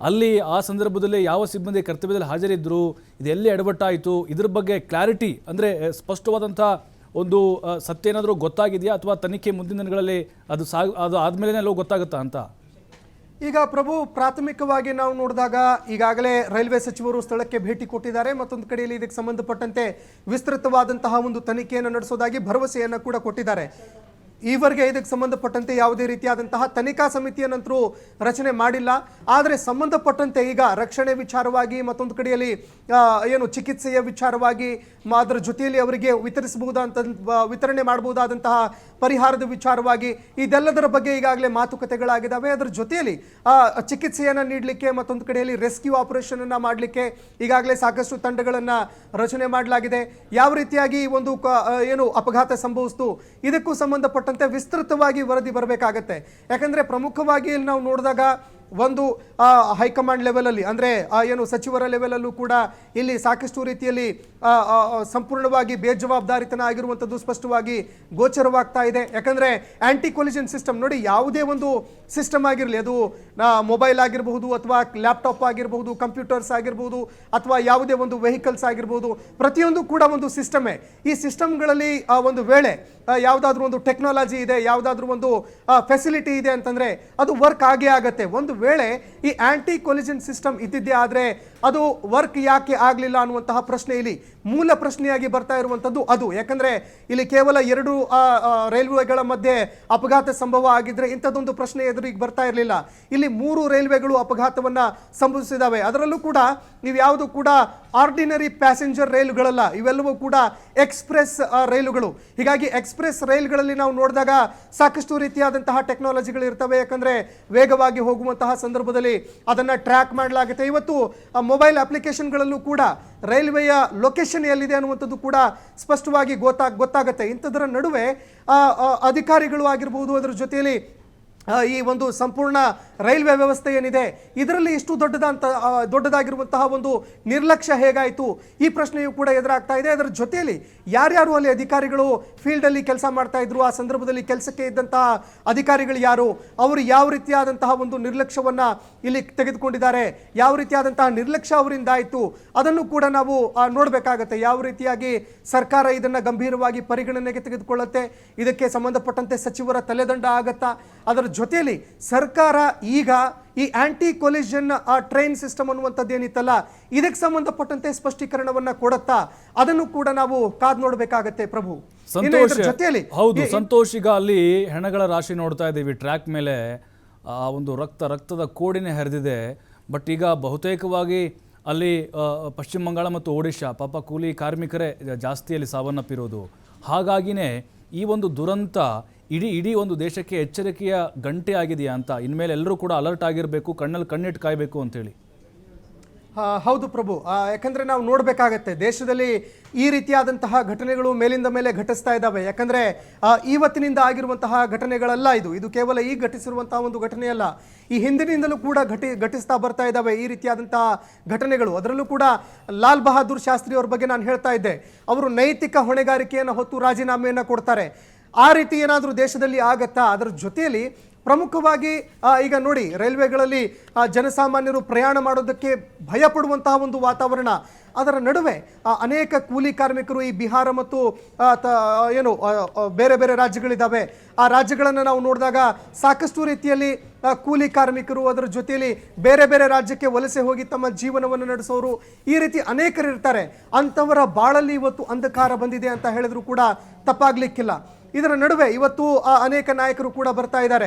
ಅಲ್ಲಿ ಆ ಸಂದರ್ಭದಲ್ಲಿ ಯಾವ ಸಿಬ್ಬಂದಿ ಕರ್ತವ್ಯದಲ್ಲಿ ಹಾಜರಿದ್ದರು, ಇದೆಲ್ಲಿ ಎಡವಟ್ಟಾಯಿತು, ಇದ್ರ ಬಗ್ಗೆ ಕ್ಲಾರಿಟಿ ಅಂದರೆ ಸ್ಪಷ್ಟವಾದಂಥ ಒಂದು ಸತ್ಯ ಏನಾದರೂ ಗೊತ್ತಾಗಿದೆಯಾ, ಅಥವಾ ತನಿಖೆ ಮುಂದಿನ ದಿನಗಳಲ್ಲಿ ಅದು ಆದಮೇಲೆ ಎಲ್ಲೋ ಗೊತ್ತಾಗುತ್ತಾ ಅಂತ? ಈಗ ಪ್ರಭು, ಪ್ರಾಥಮಿಕವಾಗಿ ನಾವು ನೋಡಿದಾಗ ಈಗಾಗಲೇ ರೈಲ್ವೆ ಸಚಿವರು ಸ್ಥಳಕ್ಕೆ ಭೇಟಿ ಕೊಟ್ಟಿದ್ದಾರೆ. ಮತ್ತೊಂದು ಕಡೆಯಲ್ಲಿ ಇದಕ್ಕೆ ಸಂಬಂಧಪಟ್ಟಂತೆ ವಿಸ್ತೃತವಾದಂತಹ ಒಂದು ತನಿಖೆಯನ್ನು ನಡೆಸೋದಾಗಿ ಭರವಸೆಯನ್ನು ಕೂಡ ಕೊಟ್ಟಿದ್ದಾರೆ. ಈವರೆಗೆ ಇದಕ್ಕೆ ಸಂಬಂಧಪಟ್ಟಂತೆ ಯಾವುದೇ ರೀತಿಯಾದಂತಹ ತನಿಖಾ ಸಮಿತಿಯನ್ನಂತರೂ ರಚನೆ ಮಾಡಿಲ್ಲ. ಆದರೆ ಸಂಬಂಧಪಟ್ಟಂತೆ ಈಗ ರಕ್ಷಣೆ ವಿಚಾರವಾಗಿ, ಮತ್ತೊಂದು ಕಡೆಯಲ್ಲಿ ಏನು ಚಿಕಿತ್ಸೆಯ ವಿಚಾರವಾಗಿ, ಅದರ ಜೊತೆಯಲ್ಲಿ ಅವರಿಗೆ ವಿತರಣೆ ಮಾಡಬಹುದಾದಂತಹ ಪರಿಹಾರದ ವಿಚಾರವಾಗಿ ಇದೆಲ್ಲದರ ಬಗ್ಗೆ ಈಗಾಗಲೇ ಮಾತುಕತೆಗಳಾಗಿದ್ದಾವೆ. ಅದರ ಜೊತೆಯಲ್ಲಿ ಚಿಕಿತ್ಸೆಯನ್ನು ನೀಡಲಿಕ್ಕೆ, ಮತ್ತೊಂದು ಕಡೆಯಲ್ಲಿ ರೆಸ್ಕ್ಯೂ ಆಪರೇಷನ್ ಅನ್ನ ಮಾಡಲಿಕ್ಕೆ ಈಗಾಗಲೇ ಸಾಕಷ್ಟು ತಂಡಗಳನ್ನು ರಚನೆ ಮಾಡಲಾಗಿದೆ. ಯಾವ ರೀತಿಯಾಗಿ ಒಂದು ಏನು ಅಪಘಾತ ಸಂಭವಿಸಿತು ಇದಕ್ಕೂ ಸಂಬಂಧಪಟ್ಟಂತೆ ವಿಸ್ತೃತವಾಗಿ ವರದಿ ಬರಬೇಕಾಗತ್ತೆ. ಯಾಕಂದ್ರೆ ಪ್ರಮುಖವಾಗಿ ಇಲ್ಲಿ ನಾವು ನೋಡಿದಾಗ ಒಂದು ಹೈಕಮಾಂಡ್ ಲೆವೆಲಲ್ಲಿ ಅಂದರೆ ಏನು ಸಚಿವರ ಲೆವೆಲಲ್ಲೂ ಕೂಡ ಇಲ್ಲಿ ಸಾಕಷ್ಟು ರೀತಿಯಲ್ಲಿ ಸಂಪೂರ್ಣವಾಗಿ ಬೇಜವಾಬ್ದಾರಿತನ ಆಗಿರುವಂಥದ್ದು ಸ್ಪಷ್ಟವಾಗಿ ಗೋಚರವಾಗ್ತಾ ಇದೆ. ಯಾಕಂದರೆ ಆಂಟಿ ಕೊಲಿಷನ್ ಸಿಸ್ಟಮ್ ನೋಡಿ, ಯಾವುದೇ ಒಂದು ಸಿಸ್ಟಮ್ ಆಗಿರಲಿ, ಅದು ಮೊಬೈಲ್ ಆಗಿರಬಹುದು ಅಥವಾ ಲ್ಯಾಪ್ಟಾಪ್ ಆಗಿರಬಹುದು, ಕಂಪ್ಯೂಟರ್ಸ್ ಆಗಿರ್ಬೋದು, ಅಥವಾ ಯಾವುದೇ ಒಂದು ವೆಹಿಕಲ್ಸ್ ಆಗಿರ್ಬೋದು, ಪ್ರತಿಯೊಂದು ಕೂಡ ಒಂದು ಸಿಸ್ಟಮೇ. ಈ ಸಿಸ್ಟಮ್ಗಳಲ್ಲಿ ಒಂದು ವೇಳೆ ಯಾವುದಾದ್ರೂ ಒಂದು ಟೆಕ್ನಾಲಜಿ ಇದೆ, ಯಾವುದಾದ್ರೂ ಒಂದು ಫೆಸಿಲಿಟಿ ಇದೆ ಅಂತಂದರೆ ಅದು ವರ್ಕ್ ಆಗೇ ಆಗುತ್ತೆ. ಒಂದು ವೇಳೆ ಈ ಆಂಟಿ ಕೊಲಿಷನ್ ಸಿಸ್ಟಮ್ ಇದ್ದಿದ್ದೇ ಆದರೆ ಅದು ವರ್ಕ್ ಯಾಕೆ ಆಗಲಿಲ್ಲ ಅನ್ನುವಂತಹ ಪ್ರಶ್ನೆ ಇಲ್ಲಿ ಮೂಲ ಪ್ರಶ್ನೆಯಾಗಿ ಬರ್ತಾ ಇರುವಂಥದ್ದು ಅದು. ಯಾಕಂದ್ರೆ ಇಲ್ಲಿ ಕೇವಲ 2 ರೈಲ್ವೆಗಳ ಮಧ್ಯೆ ಅಪಘಾತ ಸಂಭವ ಆಗಿದ್ರೆ ಇಂಥದ್ದೊಂದು ಪ್ರಶ್ನೆ ಎದುರಿಗೆ ಬರ್ತಾ ಇರಲಿಲ್ಲ. ಇಲ್ಲಿ 3 ರೈಲ್ವೆಗಳು ಅಪಘಾತವನ್ನ ಸಂಭವಿಸಿದಾವೆ. ಅದರಲ್ಲೂ ಕೂಡ ನೀವು ಯಾವುದು ಕೂಡ ಆರ್ಡಿನರಿ ಪ್ಯಾಸೆಂಜರ್ ರೈಲುಗಳಲ್ಲ, ಇವೆಲ್ಲವೂ ಕೂಡ ಎಕ್ಸ್ಪ್ರೆಸ್ ರೈಲುಗಳು. ಹೀಗಾಗಿ ಎಕ್ಸ್ಪ್ರೆಸ್ ರೈಲುಗಳಲ್ಲಿ ನಾವು ನೋಡಿದಾಗ ಸಾಕಷ್ಟು ರೀತಿಯಾದಂತಹ ಟೆಕ್ನಾಲಜಿಗಳು ಇರ್ತವೆ. ಯಾಕಂದ್ರೆ ವೇಗವಾಗಿ ಹೋಗುವಂತಹ ಸಂದರ್ಭದಲ್ಲಿ ಅದನ್ನ ಟ್ರ್ಯಾಕ್ ಮಾಡಲಾಗುತ್ತೆ. ಇವತ್ತು ಮೊಬೈಲ್ ಅಪ್ಲಿಕೇಶನ್ಗಳಲ್ಲೂ ಕೂಡ ರೈಲ್ವೆಯ ಲೊಕೇಶನ್ ಎಲ್ಲಿದೆ ಅನ್ನುವಂಥದ್ದು ಕೂಡ ಸ್ಪಷ್ಟವಾಗಿ ಗೊತ್ತಾಗುತ್ತೆ. ಇಂಥದರ ನಡುವೆ ಅಧಿಕಾರಿಗಳು ಆಗಿರ್ಬೋದು, ಅದರ ಜೊತೆಯಲ್ಲಿ ಈ ಒಂದು ಸಂಪೂರ್ಣ ರೈಲ್ವೆ ವ್ಯವಸ್ಥೆ ಏನಿದೆ ಇದರಲ್ಲಿ ಇಷ್ಟು ದೊಡ್ಡದಾಗಿರುವಂತಹ ಒಂದು ನಿರ್ಲಕ್ಷ್ಯ ಹೇಗಾಯಿತು, ಈ ಪ್ರಶ್ನೆಯೂ ಕೂಡ ಎದುರಾಗ್ತಾ ಇದೆ. ಅದರ ಜೊತೆಯಲ್ಲಿ ಯಾರ್ಯಾರು ಅಲ್ಲಿ ಅಧಿಕಾರಿಗಳು ಫೀಲ್ಡಲ್ಲಿ ಕೆಲಸ ಮಾಡ್ತಾ ಇದ್ರು, ಆ ಸಂದರ್ಭದಲ್ಲಿ ಕೆಲಸಕ್ಕೆ ಇದ್ದಂತಹ ಅಧಿಕಾರಿಗಳು ಯಾರು, ಅವರು ಯಾವ ರೀತಿಯಾದಂತಹ ಒಂದು ನಿರ್ಲಕ್ಷ್ಯವನ್ನ ಇಲ್ಲಿ ತೆಗೆದುಕೊಂಡಿದ್ದಾರೆ, ಯಾವ ರೀತಿಯಾದಂತಹ ನಿರ್ಲಕ್ಷ್ಯ ಅವರಿಂದ ಆಯಿತು, ಅದನ್ನು ಕೂಡ ನಾವು ನೋಡಬೇಕಾಗತ್ತೆ. ಯಾವ ರೀತಿಯಾಗಿ ಸರ್ಕಾರ ಇದನ್ನ ಗಂಭೀರವಾಗಿ ಪರಿಗಣನೆಗೆ ತೆಗೆದುಕೊಳ್ಳುತ್ತೆ, ಇದಕ್ಕೆ ಸಂಬಂಧಪಟ್ಟಂತೆ ಸಚಿವರ ತಲೆದಂಡ ಆಗತ್ತಾ, ಅದರ ಜೊತೆಯಲ್ಲಿ ಸರ್ಕಾರ ಈಗ ಈ ಆಂಟಿ ಕೊಲಿಷನ್ ಟ್ರೈನ್ ಸಿಸ್ಟಮ್ ಅನ್ನುವಂಥದ್ದು ಏನಿತ್ತಲ್ಲ ಇದಕ್ಕೆ ಸಂಬಂಧಪಟ್ಟಂತೆ ಸ್ಪಷ್ಟೀಕರಣವನ್ನ ಕೊಡುತ್ತಾ, ಅದನ್ನು ಕೂಡ ನಾವು ಕಾದು ನೋಡಬೇಕಾಗತ್ತೆ ಪ್ರಭು. ಜೊತೆಯಲ್ಲಿ ಹೌದು ಸಂತೋಷ್, ಈಗ ಅಲ್ಲಿ ಹೆಣಗಳ ರಾಶಿ ನೋಡ್ತಾ ಇದ್ದೀವಿ, ಟ್ರ್ಯಾಕ್ ಮೇಲೆ ಒಂದು ರಕ್ತದ ಕೋಡಿನೇ ಹರಿದಿದೆ. ಬಟ್ ಈಗ ಬಹುತೇಕವಾಗಿ ಅಲ್ಲಿ ಪಶ್ಚಿಮ ಬಂಗಾಳ ಮತ್ತು ಒಡಿಶಾ ಪಾಪ ಕೂಲಿ ಕಾರ್ಮಿಕರೇ ಜಾಸ್ತಿ ಅಲ್ಲಿ ಸಾವನ್ನಪ್ಪಿರೋದು. ಹಾಗಾಗಿನೇ ಈ ಒಂದು ದುರಂತ ಇಡೀ ಒಂದು ದೇಶಕ್ಕೆ ಎಚ್ಚರಿಕೆಯ ಗಂಟೆ ಆಗಿದೆಯಾ ಅಂತ, ಇನ್ಮೇಲೆ ಎಲ್ಲರೂ ಕೂಡ ಅಲರ್ಟ್ ಆಗಿರಬೇಕು, ಕಣ್ಣಲ್ಲಿ ಕಣ್ಣಿಟ್ಟು ಕಾಯಬೇಕು ಅಂತೇಳಿ. ಹೌದು ಪ್ರಭು, ಯಾಕಂದರೆ ನಾವು ನೋಡಬೇಕಾಗತ್ತೆ ದೇಶದಲ್ಲಿ ಈ ರೀತಿಯಾದಂತಹ ಘಟನೆಗಳು ಮೇಲಿಂದ ಮೇಲೆ ಘಟಿಸ್ತಾ ಇದ್ದಾವೆ. ಯಾಕಂದರೆ ಇವತ್ತಿನಿಂದ ಆಗಿರುವಂತಹ ಘಟನೆಗಳಲ್ಲ ಇದು ಕೇವಲ ಈಗ ಘಟಿಸಿರುವಂತಹ ಒಂದು ಘಟನೆಯಲ್ಲ. ಈ ಹಿಂದಿನಿಂದಲೂ ಕೂಡ ಘಟಿಸ್ತಾ ಬರ್ತಾ ಇದ್ದಾವೆ ಈ ರೀತಿಯಾದಂತಹ ಘಟನೆಗಳು. ಅದರಲ್ಲೂ ಕೂಡ ಲಾಲ್ ಬಹದ್ದೂರ್ ಶಾಸ್ತ್ರಿ ಅವ್ರ ಬಗ್ಗೆ ನಾನು ಹೇಳ್ತಾ ಇದ್ದೆ. ಅವರು ನೈತಿಕ ಹೊಣೆಗಾರಿಕೆಯನ್ನು ಹೊತ್ತು ರಾಜೀನಾಮೆಯನ್ನು ಕೊಡ್ತಾರೆ. ಆ ರೀತಿ ಏನಾದರೂ ದೇಶದಲ್ಲಿ ಆಗತ್ತಾ? ಅದರ ಜೊತೆಯಲ್ಲಿ ಪ್ರಮುಖವಾಗಿ ಈಗ ನೋಡಿ, ರೈಲ್ವೆಗಳಲ್ಲಿ ಜನಸಾಮಾನ್ಯರು ಪ್ರಯಾಣ ಮಾಡೋದಕ್ಕೆ ಭಯಪಡುವಂತಹ ಒಂದು ವಾತಾವರಣ. ಅದರ ನಡುವೆ ಅನೇಕ ಕೂಲಿ ಕಾರ್ಮಿಕರು ಈ ಬಿಹಾರ ಮತ್ತು ಬೇರೆ ಬೇರೆ ರಾಜ್ಯಗಳಿದ್ದಾವೆ. ಆ ರಾಜ್ಯಗಳನ್ನು ನಾವು ನೋಡಿದಾಗ ಸಾಕಷ್ಟು ರೀತಿಯಲ್ಲಿ ಕೂಲಿ ಕಾರ್ಮಿಕರು, ಅದರ ಜೊತೆಯಲ್ಲಿ ಬೇರೆ ಬೇರೆ ರಾಜ್ಯಕ್ಕೆ ವಲಸೆ ಹೋಗಿ ತಮ್ಮ ಜೀವನವನ್ನು ನಡೆಸೋರು, ಈ ರೀತಿ ಅನೇಕರು ಇರ್ತಾರೆ. ಅಂಥವರ ಬಾಳಲ್ಲಿ ಇವತ್ತು ಅಂಧಕಾರ ಬಂದಿದೆ ಅಂತ ಹೇಳಿದ್ರು ಕೂಡ ತಪ್ಪಾಗ್ಲಿಕ್ಕಿಲ್ಲ. ಇದರ ನಡುವೆ ಇವತ್ತು ಅನೇಕ ನಾಯಕರು ಕೂಡ ಬರ್ತಾ ಇದ್ದಾರೆ.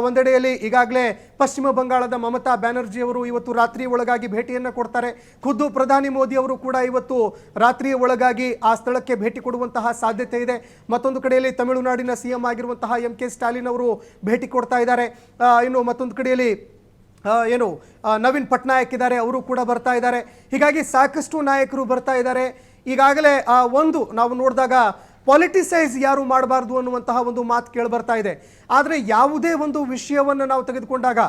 ಒಂದೆಡೆಯಲ್ಲಿ ಈಗಾಗಲೇ ಪಶ್ಚಿಮ ಬಂಗಾಳದ ಮಮತಾ ಬ್ಯಾನರ್ಜಿ ಅವರು ಇವತ್ತು ರಾತ್ರಿ ಒಳಗಾಗಿ ಭೇಟಿಯನ್ನು ಕೊಡ್ತಾರೆ. ಖುದ್ದು ಪ್ರಧಾನಿ ಮೋದಿ ಅವರು ಕೂಡ ಇವತ್ತು ರಾತ್ರಿಯ ಒಳಗಾಗಿ ಆ ಸ್ಥಳಕ್ಕೆ ಭೇಟಿ ಕೊಡುವಂತಹ ಸಾಧ್ಯತೆ ಇದೆ. ಮತ್ತೊಂದು ಕಡೆಯಲ್ಲಿ ತಮಿಳುನಾಡಿನ ಸಿಎಂ ಆಗಿರುವಂತಹ ಎಂ ಕೆ ಸ್ಟಾಲಿನ್ ಅವರು ಭೇಟಿ ಕೊಡ್ತಾ ಇದ್ದಾರೆ. ಇನ್ನು ಮತ್ತೊಂದು ಕಡೆಯಲ್ಲಿ ನವೀನ್ ಪಟ್ನಾಯಕ್ ಇದ್ದಾರೆ, ಅವರು ಕೂಡ ಬರ್ತಾ ಇದ್ದಾರೆ. ಹೀಗಾಗಿ ಸಾಕಷ್ಟು ನಾಯಕರು ಬರ್ತಾ ಇದ್ದಾರೆ. ಈಗಾಗಲೇ ನಾವು ನೋಡಿದಾಗ ಪಾಲಿಟಿಸೈಸ್ ಯಾರು ಮಾಡಬಾರ್ದು ಅನ್ನುವಂತಹ ಒಂದು ಮಾತು ಕೇಳಿ ಬರ್ತಾ ಇದೆ. ಆದರೆ ಯಾವುದೇ ಒಂದು ವಿಷಯವನ್ನು ನಾವು ತೆಗೆದುಕೊಂಡಾಗ,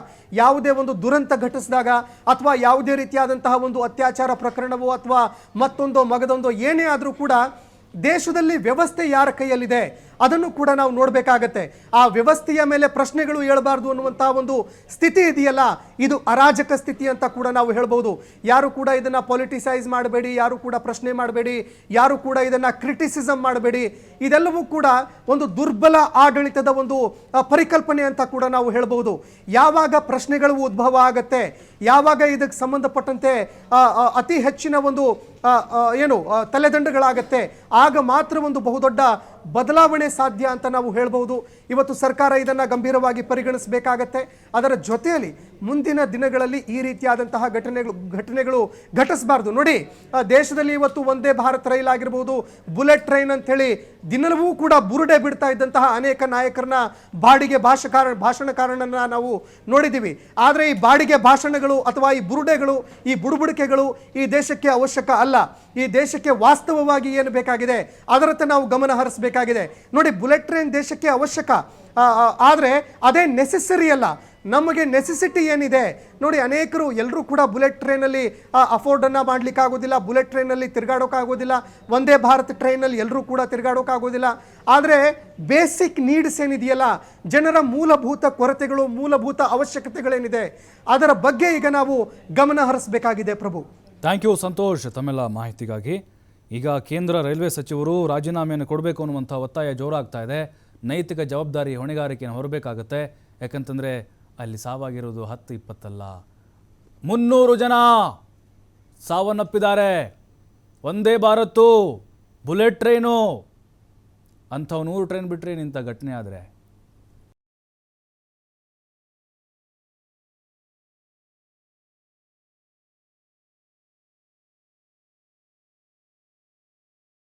ಯಾವುದೇ ಒಂದು ದುರಂತ ಘಟಿಸಿದಾಗ, ಅಥವಾ ಯಾವುದೇ ರೀತಿಯಾದಂತಹ ಒಂದು ಅತ್ಯಾಚಾರ ಪ್ರಕರಣವೋ ಅಥವಾ ಮತ್ತೊಂದೋ ಮಗದೊಂದೋ ಏನೇ ಆದರೂ ಕೂಡ ದೇಶದಲ್ಲಿ ವ್ಯವಸ್ಥೆ ಯಾರ ಕೈಯಲ್ಲಿದೆ ಅದನ್ನು ಕೂಡ ನಾವು ನೋಡಬೇಕಾಗತ್ತೆ. ಆ ವ್ಯವಸ್ಥೆಯ ಮೇಲೆ ಪ್ರಶ್ನೆಗಳು ಏಳಬಾರ್ದು ಅನ್ನುವಂತಹ ಒಂದು ಸ್ಥಿತಿ ಇದೆಯಲ್ಲ, ಇದು ಅರಾಜಕ ಸ್ಥಿತಿ ಅಂತ ಕೂಡ ನಾವು ಹೇಳ್ಬೋದು. ಯಾರು ಕೂಡ ಇದನ್ನು ಪೊಲಿಟಿಸೈಸ್ ಮಾಡಬೇಡಿ, ಯಾರು ಕೂಡ ಪ್ರಶ್ನೆ ಮಾಡಬೇಡಿ, ಯಾರು ಕೂಡ ಇದನ್ನು ಕ್ರಿಟಿಸಿಸಮ್ ಮಾಡಬೇಡಿ. ಇದೆಲ್ಲವೂ ಕೂಡ ಒಂದು ದುರ್ಬಲ ಆಡಳಿತದ ಒಂದು ಪರಿಕಲ್ಪನೆ ಅಂತ ಕೂಡ ನಾವು ಹೇಳ್ಬೋದು. ಯಾವಾಗ ಪ್ರಶ್ನೆಗಳು ಉದ್ಭವ ಆಗತ್ತೆ, ಯಾವಾಗ ಇದಕ್ಕೆ ಸಂಬಂಧಪಟ್ಟಂತೆ ಅತಿ ಹೆಚ್ಚಿನ ಒಂದು ತಲೆದಂಡಗಳಾಗತ್ತೆ, ಆಗ ಮಾತ್ರ ಒಂದು ಬಹುದೊಡ್ಡ ಬದಲಾವಣೆ ಸಾಧ್ಯ ಅಂತ ನಾವು ಹೇಳ್ಬೋದು. ಇವತ್ತು ಸರ್ಕಾರ ಇದನ್ನು ಗಂಭೀರವಾಗಿ ಪರಿಗಣಿಸಬೇಕಾಗತ್ತೆ. ಅದರ ಜೊತೆಯಲ್ಲಿ ಮುಂದಿನ ದಿನಗಳಲ್ಲಿ ಈ ರೀತಿಯಾದಂತಹ ಘಟನೆಗಳು ಘಟಿಸಬಾರ್ದು. ನೋಡಿ, ದೇಶದಲ್ಲಿ ಇವತ್ತು ಒಂದೇ ಭಾರತ್ ರೈಲ್ ಆಗಿರ್ಬೋದು, ಬುಲೆಟ್ ಟ್ರೈನ್ ಅಂಥೇಳಿ ದಿನವೂ ಕೂಡ ಬುರುಡೆ ಬಿಡ್ತಾ ಇದ್ದಂತಹ ಅನೇಕ ನಾಯಕರನ್ನ ಬಾಡಿಗೆ ಭಾಷಣಕಾರರನ್ನ ನಾವು ನೋಡಿದ್ದೀವಿ. ಆದರೆ ಈ ಬಾಡಿಗೆ ಭಾಷಣಗಳು ಅಥವಾ ಈ ಬುರುಡೆಗಳು, ಈ ಬುಡುಬುಡಿಕೆಗಳು ಈ ದೇಶಕ್ಕೆ ಅವಶ್ಯಕ ಅಲ್ಲ. ಈ ದೇಶಕ್ಕೆ ವಾಸ್ತವವಾಗಿ ಏನು ಬೇಕಾಗಿದೆ ಅದರತ್ತ ನಾವು ಗಮನ ಹರಿಸಬೇಕಾಗಿದೆ. ನೋಡಿ, ಬುಲೆಟ್ ಟ್ರೈನ್ ದೇಶಕ್ಕೆ ಅವಶ್ಯಕ, ಆದರೆ ಅದೇ ನೆಸೆಸರಿ ಅಲ್ಲ. ನಮಗೆ ನೆಸೆಸಿಟಿ ಏನಿದೆ ನೋಡಿ, ಎಲ್ಲರೂ ಕೂಡ ಬುಲೆಟ್ ಟ್ರೈನಲ್ಲಿ ಅಫೋರ್ಡನ್ನು ಮಾಡಲಿಕ್ಕಾಗೋದಿಲ್ಲ, ಬುಲೆಟ್ ಟ್ರೈನಲ್ಲಿ ತಿರುಗಾಡೋಕ್ಕಾಗೋದಿಲ್ಲ, ಒಂದೇ ಭಾರತ್ ಟ್ರೈನಲ್ಲಿ ಎಲ್ಲರೂ ಕೂಡ ತಿರುಗಾಡೋಕ್ಕಾಗೋದಿಲ್ಲ. ಆದರೆ ಬೇಸಿಕ್ ನೀಡ್ಸ್ ಏನಿದೆಯಲ್ಲ, ಜನರ ಮೂಲಭೂತ ಕೊರತೆಗಳು, ಮೂಲಭೂತ ಅವಶ್ಯಕತೆಗಳೇನಿದೆ ಅದರ ಬಗ್ಗೆ ಈಗ ನಾವು ಗಮನ ಹರಿಸಬೇಕಾಗಿದೆ. ಪ್ರಭು, ಥ್ಯಾಂಕ್ ಯು ಸಂತೋಷ್ ತಮ್ಮೆಲ್ಲ ಮಾಹಿತಿಗಾಗಿ. ಈಗ ಕೇಂದ್ರ ರೈಲ್ವೆ ಸಚಿವರು ರಾಜೀನಾಮೆಯನ್ನು ಕೊಡಬೇಕು ಅನ್ನುವಂಥ ಒತ್ತಾಯ ಜೋರಾಗ್ತಾ ಇದೆ. ನೈತಿಕ ಜವಾಬ್ದಾರಿ ಹೊಣೆಗಾರಿಕೆಯನ್ನು ಹೊರಬೇಕಾಗತ್ತೆ. ಯಾಕಂತಂದರೆ ಅಲ್ಲಿ ಸಾವಾಗಿರೋದು 10-20 ಅಲ್ಲ, 300 ಜನ ಸಾವನ್ನಪ್ಪಿದ್ದಾರೆ. ಒಂದೇ ಭಾರತ್ತು ಬುಲೆಟ್ ಟ್ರೈನು ಅಂಥವು 100 ಟ್ರೈನ್ ಬಿಟ್ಟರೆ ಇಂಥ ಘಟನೆ ಆದರೆ